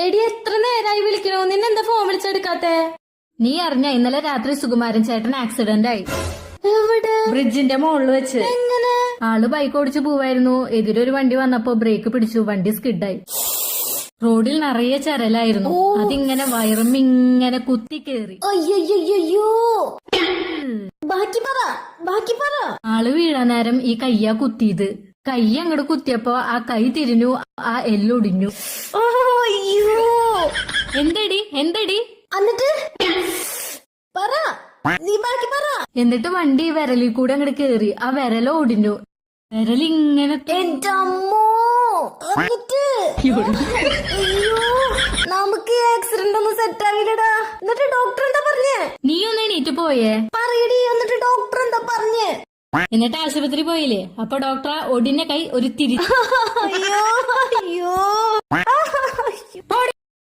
എടി എത്ര നേരായി വിളിക്കണോ, നിന്നെന്താ ഫോൺ വിളിച്ചെടുക്കാത്തെ? നീ അറിഞ്ഞ ഇന്നലെ രാത്രി സുകുമാരൻ ചേട്ടൻ ആക്സിഡന്റ് ആയി. എവിടെ? ബ്രിഡ്ജിന്റെ മുകളിൽ വെച്ച്. എങ്ങനെ? ആള് ബൈക്ക് ഓടിച്ചു പോവായിരുന്നു. എതിരൊരു വണ്ടി വന്നപ്പോ ബ്രേക്ക് പിടിച്ചു, വണ്ടി സ്കിഡായി. റോഡിൽ നിറയെ ചരലായിരുന്നു. അതിങ്ങനെ വയറുമിങ്ങനെ കുത്തി കേറി. അയ്യോ, ബാക്കി പറ. ആള് വീഴാൻ നേരം ഈ കയ്യാ കുത്തിയത്. കൈ അങ്ങോട്ട് കുത്തിയപ്പോ ആ കൈ തിരിഞ്ഞു, ആ എല്ലൊടിഞ്ഞു. അയ്യോ, എന്തടി എന്നിട്ട് പറ, നീ ബാക്കി പറ. എന്നിട്ട് വണ്ടി വിരലിൽ കൂടെ അങ്ങോട്ട് കേറി, ആ വിരല ഒടിഞ്ഞു. വിരലിങ്ങനെ എന്റെ അമ്മോ. എന്നിട്ട് അയ്യോ, നമുക്ക് ആക്സിഡന്റ് ഒന്നും സെറ്റ് ആവില്ലടാ. എന്നിട്ട് ഡോക്ടർ എന്താ പറഞ്ഞേ? നീ ഒന്ന് എണീറ്റ് പോയേ. പറയടി, എന്നിട്ട് ഡോക്ടർ എന്താ പറഞ്ഞേ? എന്നിട്ട് ആശുപത്രി പോയില്ലേ? അപ്പൊ ഡോക്ടർ ഒടിഞ്ഞ കൈ ഒരു തിരി. അയ്യോ